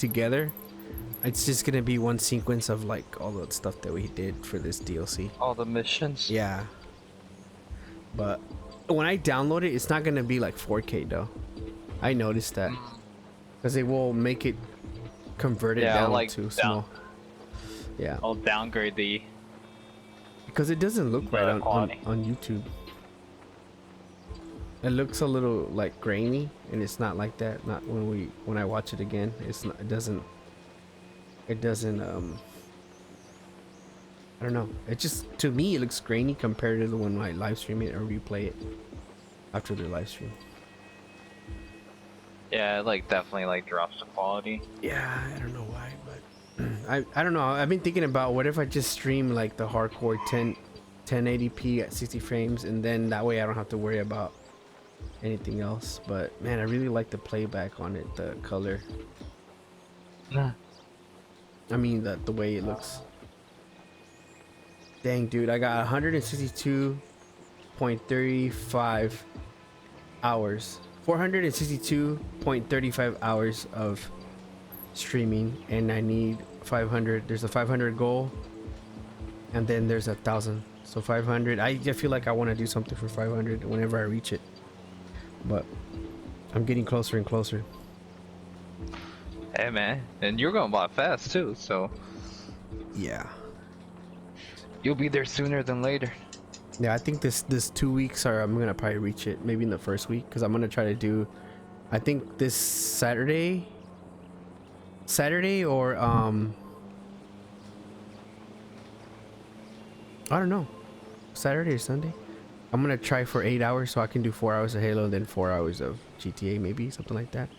together. It's just gonna be one sequence of like all the stuff that we did for this DLC. All the missions. Yeah. But when I download it, it's not gonna be like 4K though. I noticed that because it will make it convert it down like to small. Yeah. I'll downgrade the Because it doesn't look right on quality. YouTube. It looks a little like grainy, and it's not like that. Not when I watch it again. It's not. It doesn't. I don't know. It just, to me, it looks grainy compared to the when I live stream it or replay it after the live stream. Yeah, it like definitely like drops the quality. Yeah, I don't know why, but I don't know. I've been thinking about what if I just stream like the hardcore 1080p at 60 frames, and then that way I don't have to worry about anything else. But man, I really like the playback on it, the color. I mean the way it looks. Dang, dude, I got 162.35 hours, 462.35 hours of streaming, and I need 500. There's a 500 goal, and then there's 1,000. So 500. I feel like I want to do something for 500 whenever I reach it, but I'm getting closer and closer. Hey man, and you're going by fast too, so Yeah. you'll be there sooner than later. Yeah, I think this 2 weeks I'm gonna probably reach it maybe in the first week, because I'm gonna try to do, I think this Saturday or I don't know, Saturday or Sunday. I'm gonna try for 8 hours so I can do 4 hours of Halo and then 4 hours of GTA, maybe something like that.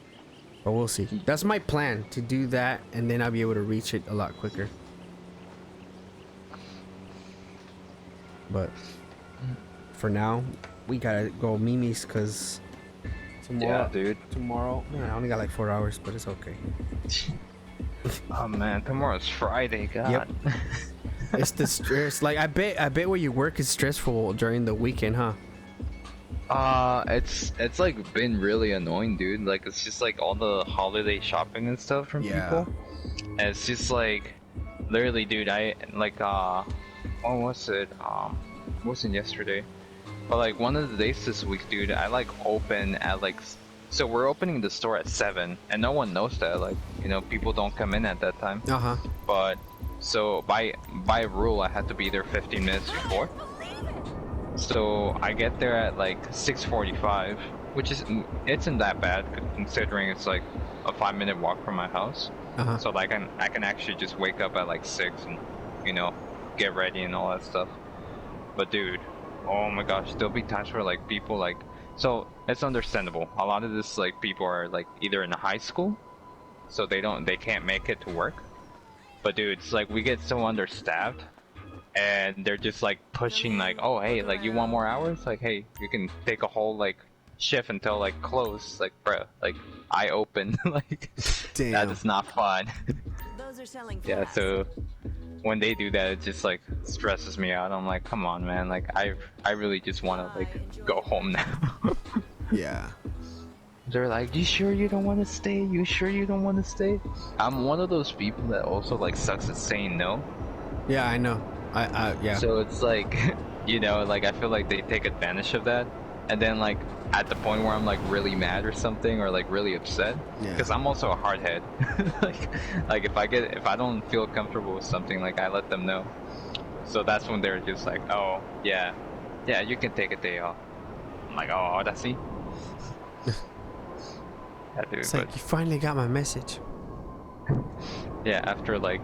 But we'll see. That's my plan, to do that, and then I'll be able to reach it a lot quicker. But for now, we gotta go Mimi's, because tomorrow, tomorrow, man, I only got like 4 hours, but it's okay. Oh man, tomorrow's Friday, God. Yep. It's the stress. Like I bet where you work is stressful during the weekend, huh? It's like been really annoying, dude. Like it's just like all the holiday shopping and stuff from people. And it's just like, literally, dude. I like what was it? Wasn't yesterday, but like one of the days this week, dude. I like open at like, so we're opening the store at 7, and no one knows that. Like, you know, people don't come in at that time. But so by rule, I had to be there 15 minutes before. So I get there at like 6:45, which is, it isn't that bad considering it's like a 5-minute walk from my house. So like I can actually just wake up at like 6 and, you know, get ready and all that stuff. But dude, oh my gosh, there'll be times where like people like, so it's understandable. A lot of this like people are like either in high school, so they can't make it to work. But dude, it's like we get so understaffed. And they're just like pushing like, oh hey, like you want more hours? Like hey, you can take a whole like shift until like close. Like bro, like I open. Like damn, that is not fun. Those are selling Yeah, fast. so when they do that, it just like stresses me out. I'm like, come on man, like I really just want to like go home now. Yeah. They're like, you sure you don't want to stay? You sure you don't want to stay? I'm one of those people that also like sucks at saying no. Yeah, I know. Yeah. So it's like, you know, like I feel like they take advantage of that, and then like at the point where I'm like really mad or something, or like really upset, because I'm also a hardhead. like if I don't feel comfortable with something, like I let them know. So that's when they're just like, oh yeah, you can take a day off. I'm like, oh, that's it. Yeah, dude, It's like, you finally got my message. yeah, after like,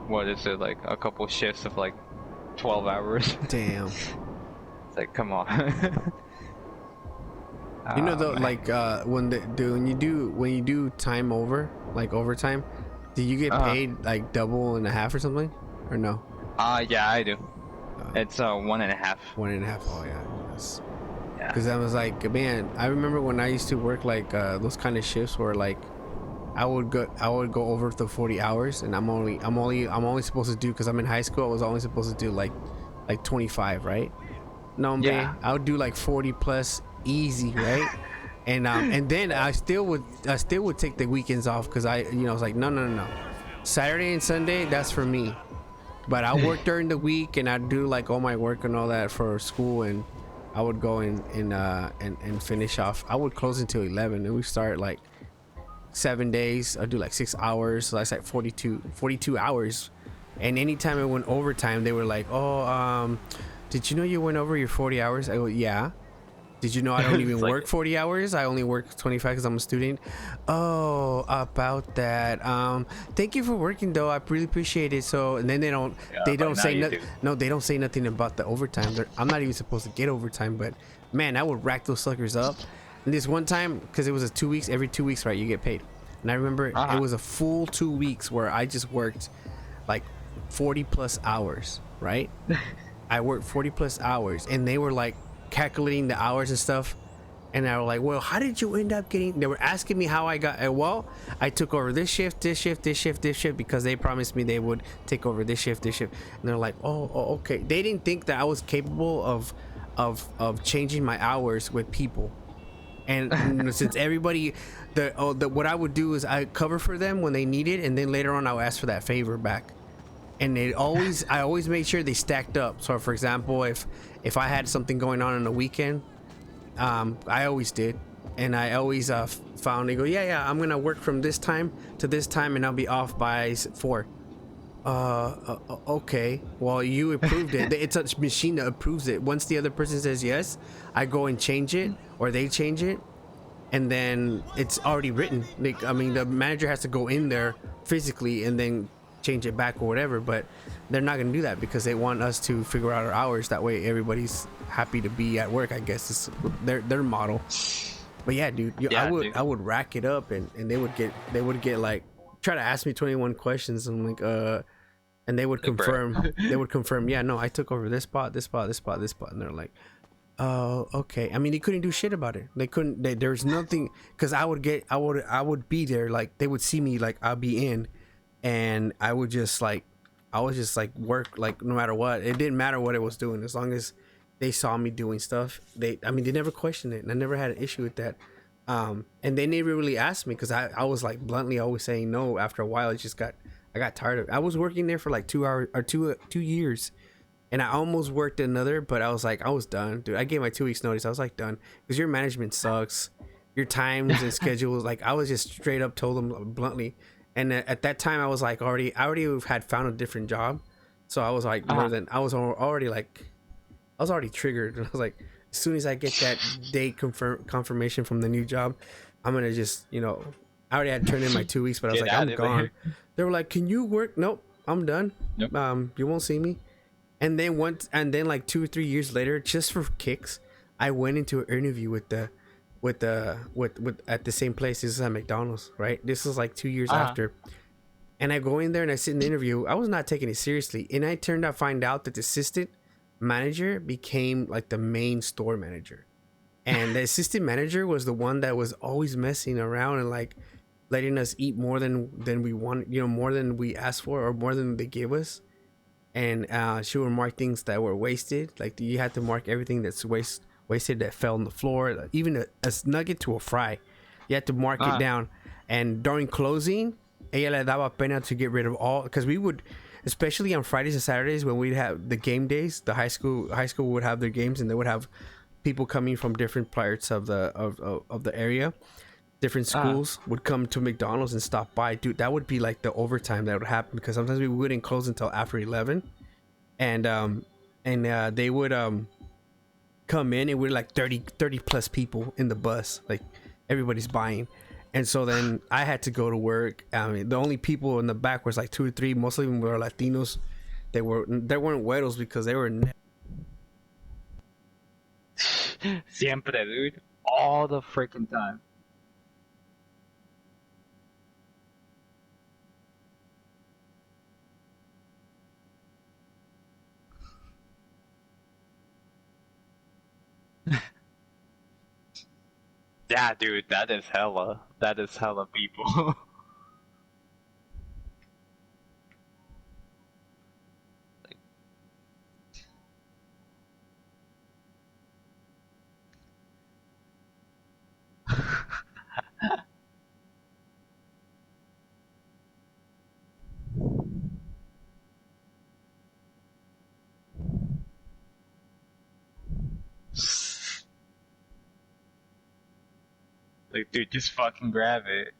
what is it, like a couple shifts of like 12 hours. Damn. It's like, come on. You know though, man. like when you do time over, like overtime, do you get paid like double and a half or something, or no? Yeah, I do. It's 1.5. 1.5. Oh yeah. Yes. Yeah. Because I was like, man, I remember when I used to work like those kind of shifts where like I would go over the 40 hours, and I'm only supposed to do, because I'm in high school, I was only supposed to do like 25, right? No, Yeah. I would do like 40 plus easy, right? And then I still would take the weekends off because I was like, no, no, no, no, Saturday and Sunday, that's for me. But I work during the week and I do like all my work and all that for school, and I would go and finish off. I would close until 11 and we start like 7 days. I do like 6 hours, so that's like 42 hours. And anytime I went overtime, they were like, oh, did you know you went over your 40 hours? I go, yeah. Did you know I don't even It's like, work 40 hours? I only work 25 because I'm a student. Oh, about that. Thank you for working though. I really appreciate it. So, and then they don't, yeah, they but don't now say you nothing. do. No, they don't say nothing about the overtime. I'm not even supposed to get overtime, but man, I would rack those suckers up. And this one time, because it was a 2 weeks, every 2 weeks, right? You get paid. And I remember it Uh-huh. was a full 2 weeks where I just worked like 40 plus hours, right? I worked 40 plus hours, and they were like calculating the hours and stuff. And I was like, well, how did you end up getting? They were asking me how I got. Well, I took over this shift, this shift, this shift, this shift because they promised me they would take over this shift, this shift. And they're like, oh, okay. They didn't think that I was capable of changing my hours with people. And since everybody, what I would do is I cover for them when they need it, and then later on I'll ask for that favor back. And I always made sure they stacked up. So for example, if I had something going on the weekend, I always did, and I always found they go, yeah, I'm gonna work from this time to this time, and I'll be off by 4. Okay, well, you approved it. It's a machine that approves it. Once the other person says yes, I go and change it, or they change it, and then it's already written. Like, I mean, the manager has to go in there physically and then change it back or whatever, but they're not gonna do that because they want us to figure out our hours. That way everybody's happy to be at work, I guess is their model. But yeah, dude, Yeah, dude. I would rack it up, and they would get like, try to ask me 21 questions. I'm like, and they would Like, bro. confirm, yeah, no, I took over this spot, this spot, this spot, this spot. And they're like, oh, okay. I mean, they couldn't do shit about it. They couldn't. There's nothing, because I would be there. Like, they would see me, like, I'll be in, and I would just like, work, like, no matter what. It didn't matter what I was doing, as long as they saw me doing stuff. They never questioned it, and I never had an issue with that. And they never really asked me, because I was like bluntly always saying no. After a while, I got tired of it. I was working there for like 2 hours or 2 years, and I almost worked another, but I was like, I was done, dude. I gave my 2 weeks notice. I was like, done, because your management sucks. Your times and schedules, like, I was just straight up told them bluntly. And at that time, I was like, I already had found a different job, so I was like, I was already triggered. And I was like, as soon as I get that date confirmation from the new job, I'm gonna just, I already had turned in my 2 weeks, but I was Get like, out I'm of gone. there. They were like, can you work? Nope, I'm done. Yep. You won't see me. And then like 2 or 3 years later, just for kicks, I went into an interview with at the same place. This is at McDonald's, right? This is like 2 years after. And I go in there and I sit in the interview. I was not taking it seriously, and I turned out find out that the assistant manager became like the main store manager, and the assistant manager was the one that was always messing around and like letting us eat more than we want, more than we asked for, or more than they gave us. And she would mark things that were wasted. Like, you had to mark everything that's wasted that fell on the floor, like, even a nugget to a fry. You had to mark it down. And during closing, ella le daba pena to get rid of all, because we would, especially on Fridays and Saturdays when we'd have the game days, the high school would have their games, and they would have people coming from different parts of the area. Different schools would come to McDonald's and stop by. Dude, that would be like the overtime that would happen, because sometimes we wouldn't close until after 11. And they would come in, and we're like 30 plus people in the bus, like everybody's buying. And so then I had to go to work. I mean, the only people in the back was like 2 or 3. Most of them were Latinos. They weren't güeros, because they were Siempre, dude. All the freaking time. Yeah, dude, that is hella. That is hella people. Like, dude, just fucking grab it.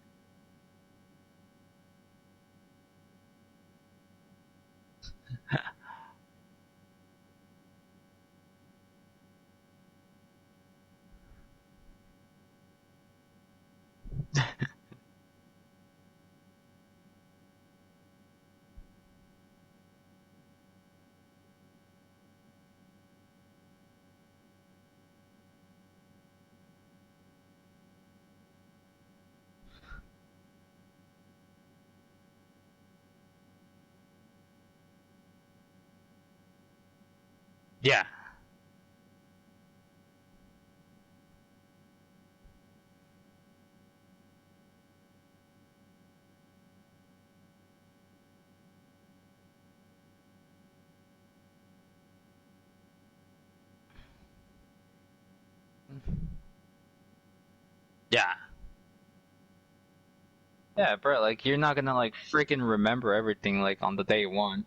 Yeah. Yeah. Yeah, bro, like you're not gonna like freaking remember everything like on the day one.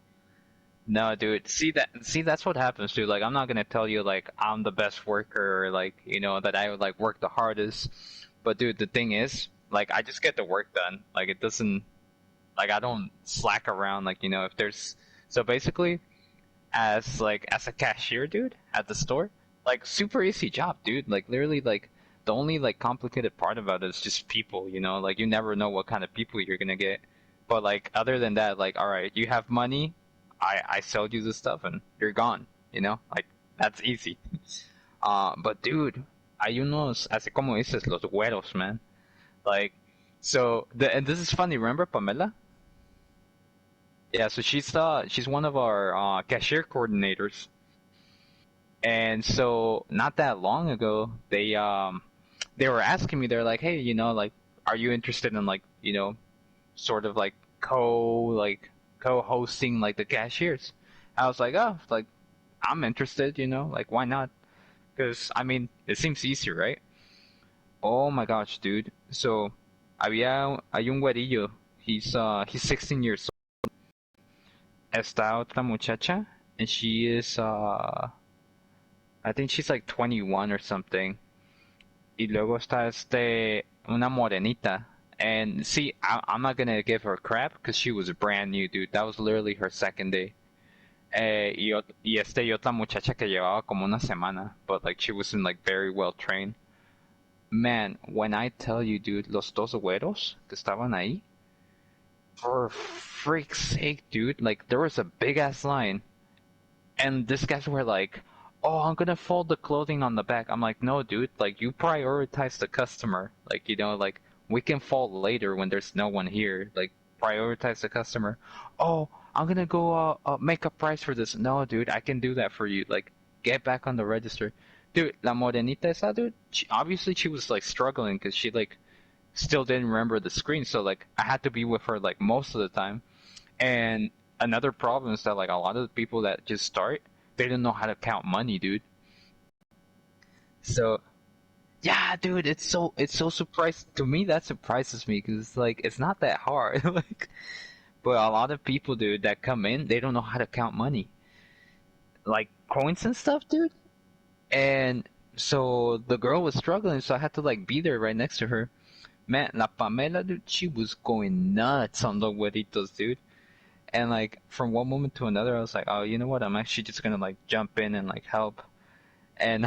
No, dude. See that's what happens, dude. Like I'm not gonna tell you like I'm the best worker or like, that I would like work the hardest. But dude, the thing is, like I just get the work done. Like it doesn't like I don't slack around like, if there's so basically as a cashier, dude, at the store. Like super easy job, dude. Like literally, like the only like complicated part about it is just people. Like you never know what kind of people you're gonna get. But like other than that, like all right, you have money. I sold you the stuff and you're gone. Like that's easy. But dude, hay unos, así como dices, los güeros, man. Like, and this is funny. Remember Pamela? Yeah, so she's one of our cashier coordinators. And so not that long ago, they were asking me, they're like, hey, like, are you interested in like, sort of like co-hosting like the cashiers? I was like, oh, like I'm interested, like why not? Because I mean, it seems easy, right? Oh my gosh, dude. So hay un güerillo. He's 16 years old. Está otra muchacha, and she is I think she's like 21 or something. Y luego está una morenita. And see, I'm not gonna give her crap because she was brand new, dude. That was literally her second day. Y otra muchacha que llevaba como una semana, but like she wasn't like very well trained. Man, when I tell you, dude, los dos güeros que estaban ahí, for freak's sake, dude, like there was a big ass line. And these guys were like, "Oh, I'm gonna fold the clothing on the back." I'm like, "No, dude. Like, you prioritize the customer. Like, like we can fold later when there's no one here. Like, prioritize the customer." Oh, I'm gonna go make a price for this. No, dude, I can do that for you. Like, get back on the register, dude. La morenita esa, dude. Obviously, she was like struggling because she like still didn't remember the screen. So like, I had to be with her like most of the time. And another problem is that like a lot of the people that just start, they don't know how to count money, dude. So yeah, dude, it's so surprised to me. That surprises me because it's like it's not that hard. Like, but a lot of people, dude, that come in, they don't know how to count money, like coins and stuff, dude. And so the girl was struggling, so I had to like be there right next to her. Man, La Pamela, dude, she was going nuts on the huevitos, dude. And like from one moment to another, I was like, oh, you know what? I'm actually just gonna like jump in and like help. And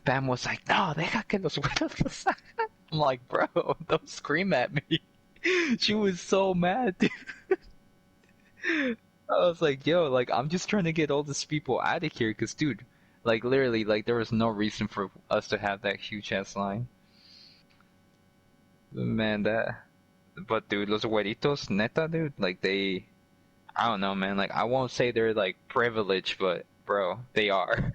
Bam was like, no, deja que los güeros los hagan. I'm like, bro, don't scream at me. She was so mad, dude. I was like, yo, like I'm just trying to get all these people out of here, cause dude, like literally, like there was no reason for us to have that huge ass line. Man, but dude, los güeritos, neta, dude, like I don't know, man. Like I won't say they're like privileged, but bro, they are.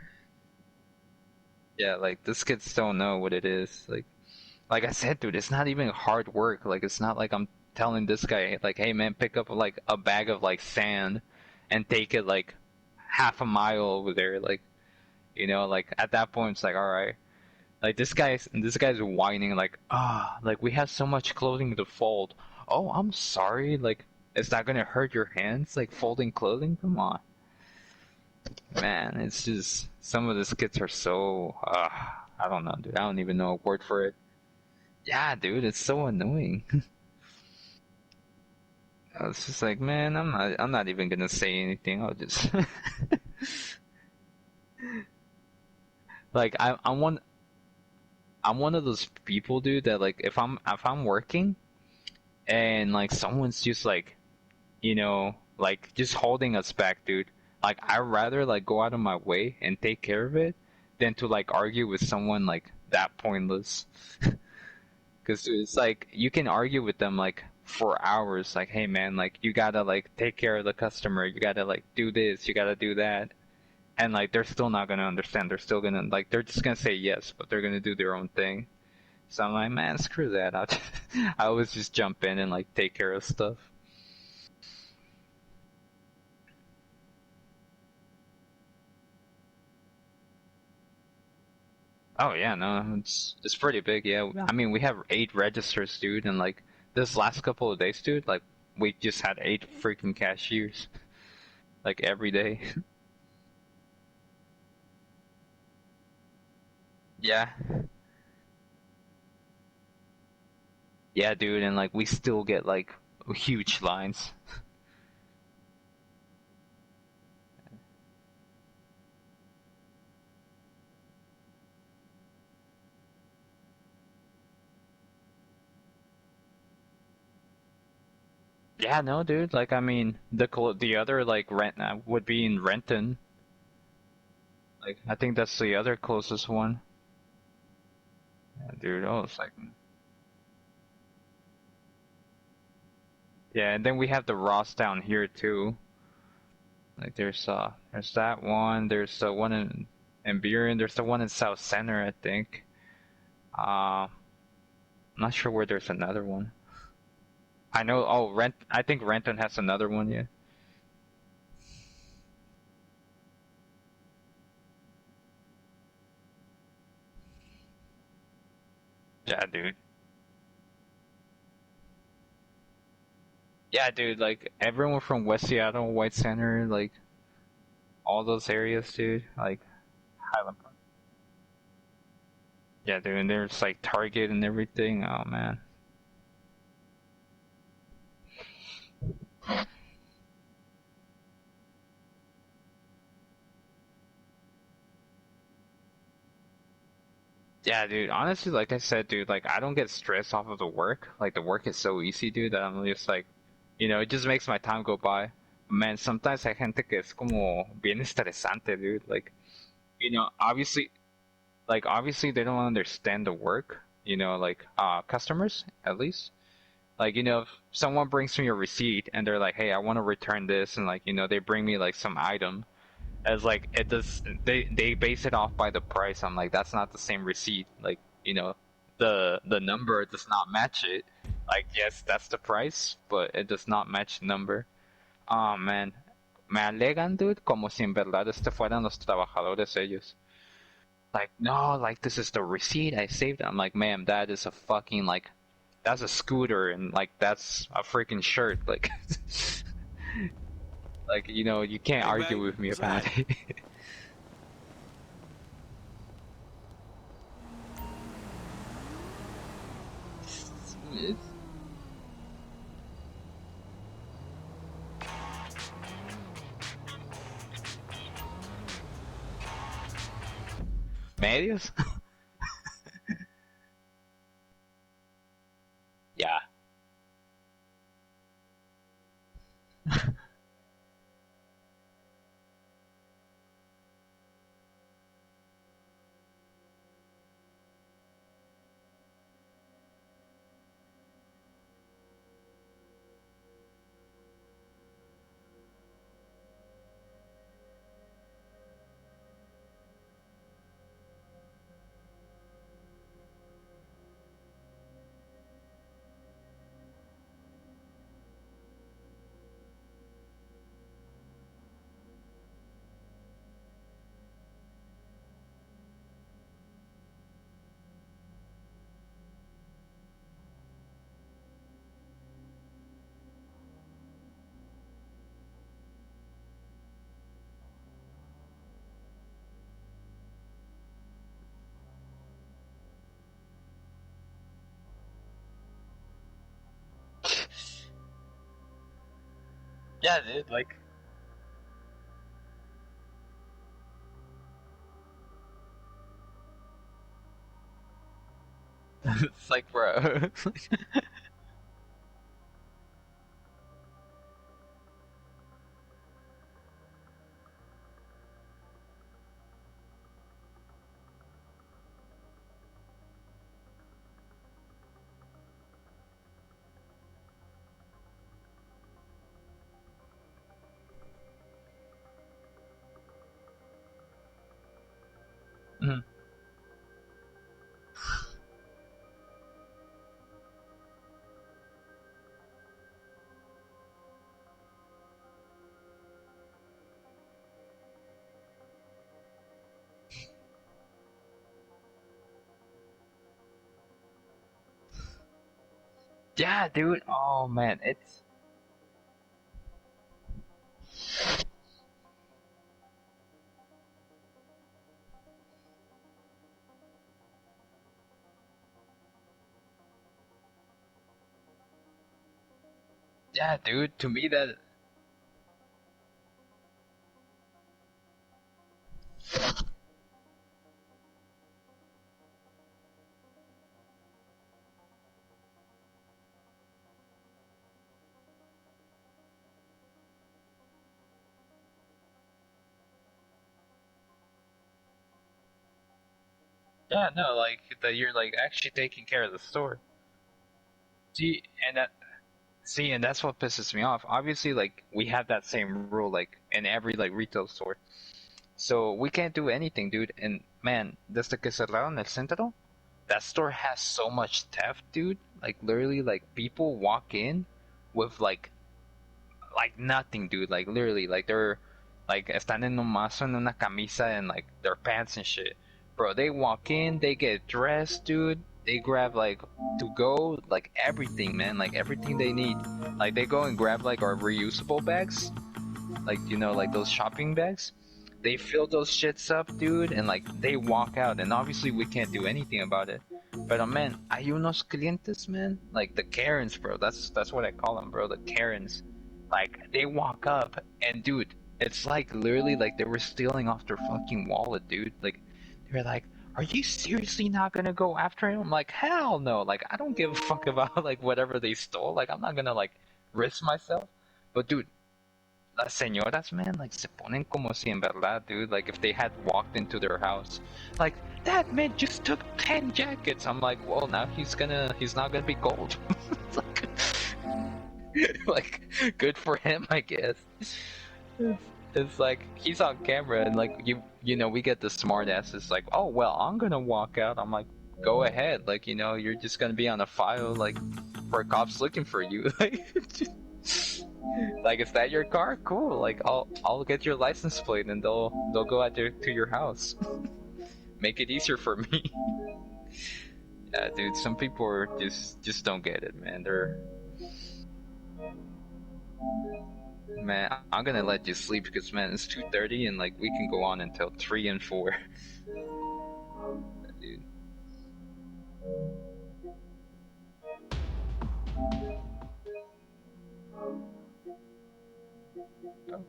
Yeah, like these kids don't know what it is. Like I said, dude, it's not even hard work. Like it's not like I'm telling this guy like, hey man, pick up like a bag of like sand and take it like half a mile over there. Like like at that point it's like, all right. Like this guy's whining like, like we have so much clothing to fold. Oh, I'm sorry. Like, is that gonna hurt your hands? Like folding clothing? Come on. Man, it's just some of the skits are so I don't know, dude. I don't even know a word for it. Yeah, dude, it's so annoying. I was just like, man, I'm not even gonna say anything. I'll just like I'm one of those people, dude, that like if I'm working and like someone's just like, like just holding us back, dude. Like I'd rather like go out of my way and take care of it than to like argue with someone like that pointless. Because it's like you can argue with them like for hours, like, hey man, like you gotta like take care of the customer, you gotta like do this, you gotta do that, and like they're still not gonna understand. They're still gonna like they're just gonna say yes, but they're gonna do their own thing. So I'm like, man, screw that. I always just jump in and like take care of stuff. Oh yeah, no, it's pretty big. Yeah, I mean we have 8 registers, dude, and like this last couple of days, dude, like we just had 8 freaking cashiers, like every day. Yeah, yeah, dude, and like we still get like huge lines. Yeah, no, dude. Like, I mean, the other like rent would be in Renton. Like, I think that's the other closest one. Yeah, dude. Oh, it's like, yeah, and then we have the Ross down here too. Like, there's that one. There's the one in Buren. There's the one in South Center, I think. I'm not sure where there's another one. I know. Oh, Rent. I think Renton has another one. Yeah. Yeah, dude. Yeah, dude. Like everyone from West Seattle, White Center, like all those areas, dude. Like Highland Park. Yeah, dude. And there's like Target and everything. Oh man. Yeah, dude. Honestly, like I said, dude. Like I don't get stressed off of the work. Like the work is so easy, dude. That I'm just like, it just makes my time go by. Man, sometimes hay gente que es como bien estresante, dude. Like, obviously, obviously they don't understand the work. Like customers at least. Like, if someone brings me a receipt and they're like, "Hey, I want to return this," and like, they bring me like some item, as like it does, they base it off by the price. I'm like, that's not the same receipt. Like, the number does not match it. Like, yes, that's the price, but it does not match the number. Oh man, me alegan, dude, como si en verdad fueran los trabajadores ellos. Like, no, like this is the receipt I saved. I'm like, ma'am, that is a fucking like that's a scooter and like that's a freaking shirt. Like, like you can't Bang argue bang, with me what's about that? it. Medios? Yeah. Yeah, dude. Like, it's like, bro. Mhm. Yeah, dude. Oh man, it's yeah, dude. To me, that yeah, no, like that you're like actually taking care of the store. See, and that see, and that's what pisses me off. Obviously, like we have that same rule like in every like retail store. So we can't do anything, dude. And man, desde que cerraron el centro, that store has so much theft, dude. Like literally, like people walk in with like nothing, dude. Like literally, like they're like están en un mazo en una camisa and like their pants and shit. Bro, they walk in, they get dressed, dude. They grab like to go, like everything, man. Like everything they need. Like they go and grab like our reusable bags, like like those shopping bags. They fill those shits up, dude, and like they walk out. And obviously we can't do anything about it. But man, hay unos clientes, man, like the Karens, bro. That's what I call them, bro. The Karens. Like they walk up and dude, it's like literally like they were stealing off their fucking wallet, dude. Like they're like, "Are you seriously not gonna go after him?" I'm like, "Hell no!" Like I don't give a fuck about like whatever they stole. Like I'm not gonna like risk myself. But dude, las señoras, man, like se ponen como si en verdad, dude, like if they had walked into their house. Like, that man just took 10 jackets. I'm like, well, now he's not gonna be cold. It's like, good for him, I guess. It's like, he's on camera and like, we get the smart asses like, oh, well, I'm gonna walk out. I'm like, go ahead. Like, you're just gonna be on a file, like, for cops looking for you. Like, like, is that your car? Cool. Like, I'll get your license plate, and they'll go out there to your house. Make it easier for me. Yeah, dude. Some people are just don't get it, man. Man. I'm gonna let you sleep because man, it's 2:30, and like we can go on until 3 and 4. Dude. Oh,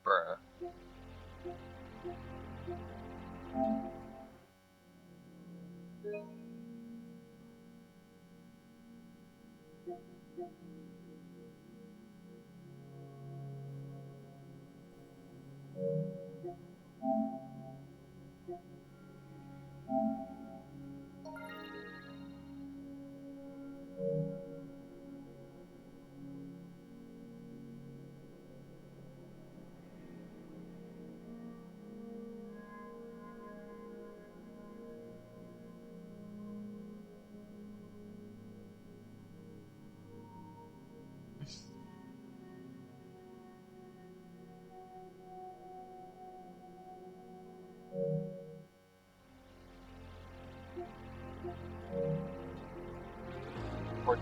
bruh. Or-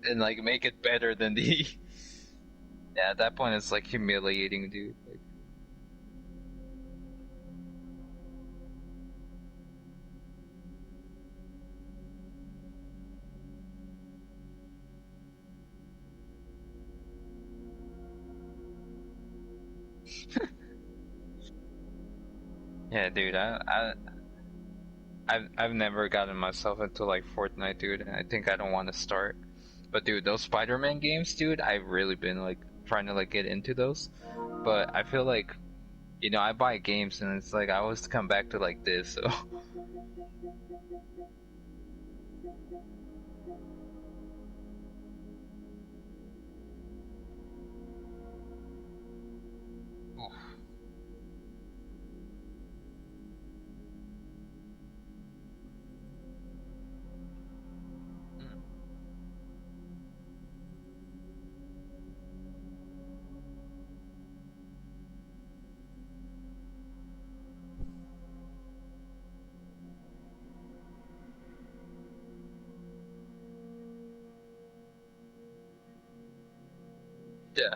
and like make it better than the. Yeah, at that point it's like humiliating, dude. Like, yeah, dude. I've never gotten myself into like Fortnite, dude. And I think I don't want to start. But dude, those Spider-Man games, dude, I've really been like trying to like get into those. But I feel like, I buy games and it's like I always come back to like this. So yeah.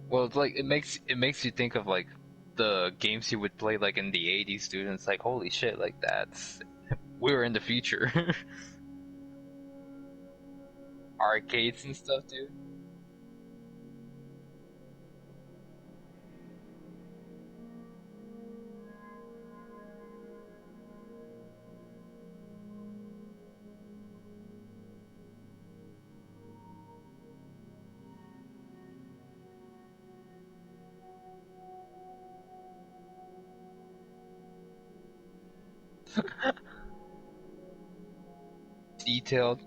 Well, it's like it makes you think of like the games you would play like in the 80s, dude. And it's like holy shit, like that's we were in the future. Arcades and stuff, dude. Detailed.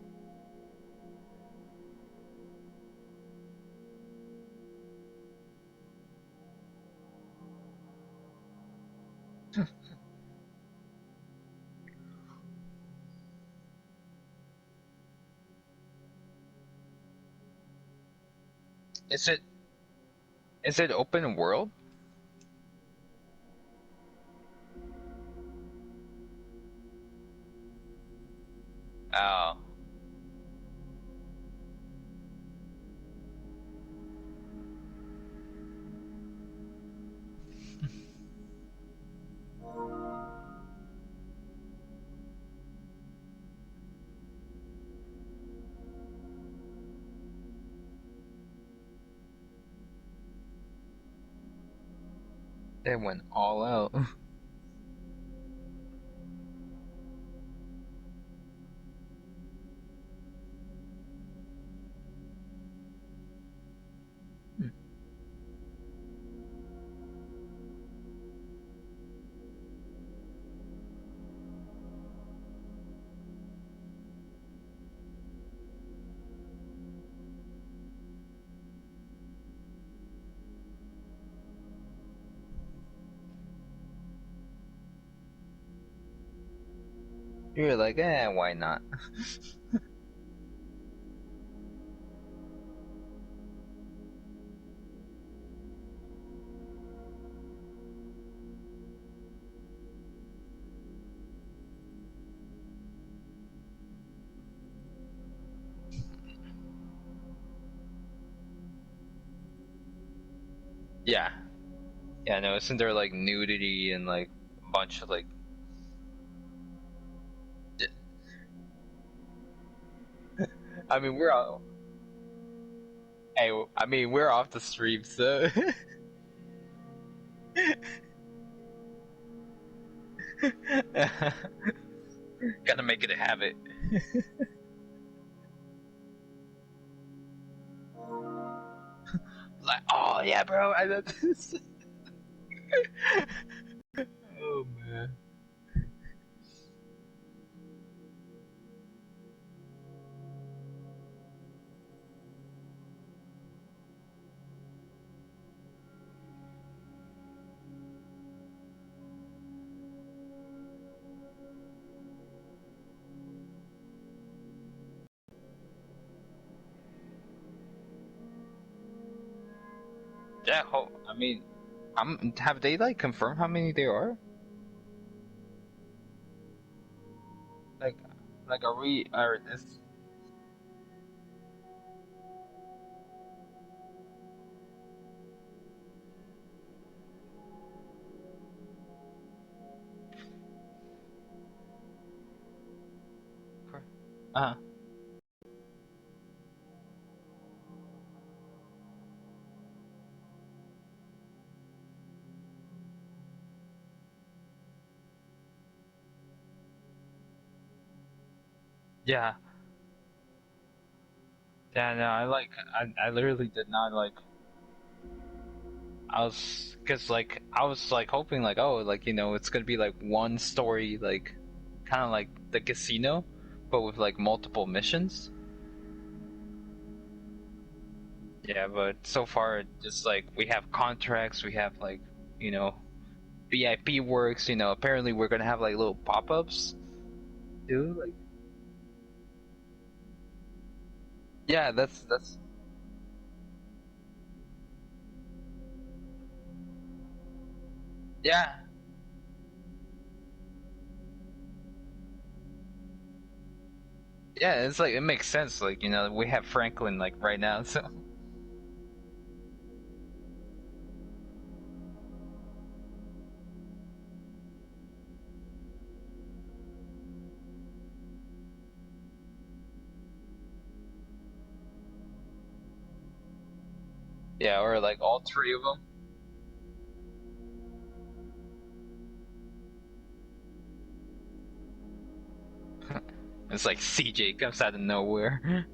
Is it is it open world? Oh, they went all out. You're like, why not? Yeah, yeah. No, isn't there like nudity and like a bunch of like? I mean, we're all. Hey, I mean, we're off the stream, so gotta make it a habit. Like, oh yeah, bro. I love this. Oh man. Yeah, I mean, have they like confirmed how many there are? Like, are we are this? Uh, yeah, yeah. No, I literally did not like. Cause like I was like hoping like oh like it's gonna be like one story like kind of like the casino, but with like multiple missions. Yeah, but so far just like we have contracts, we have like you know VIP works. Apparently we're gonna have like little pop-ups too. Like yeah, that's yeah. Yeah, it's like it makes sense. Like we have Franklin like right now, so yeah, or like all three of them. It's like CJ comes out of nowhere.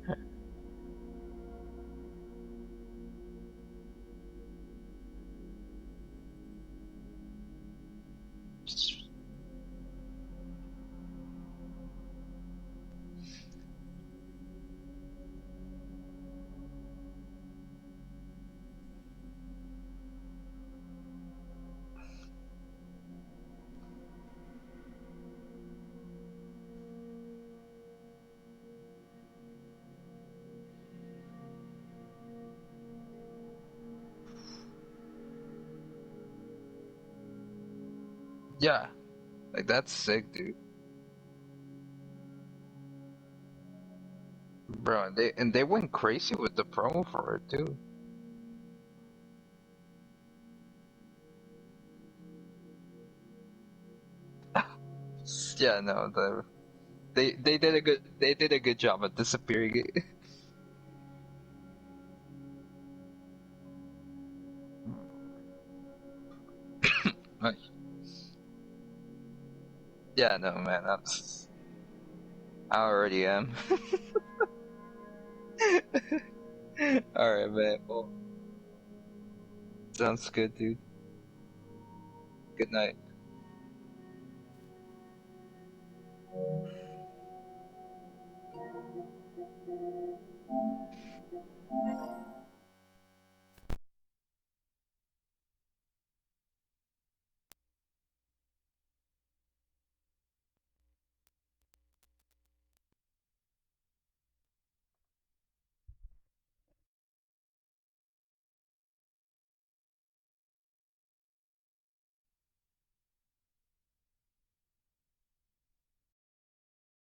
Yeah, like that's sick, dude. Bro, they went crazy with the promo for it too. Yeah, no, they did a good job at disappearing it. Like, yeah, no, man, I already am. All right, man. Well, sounds good, dude. Good night.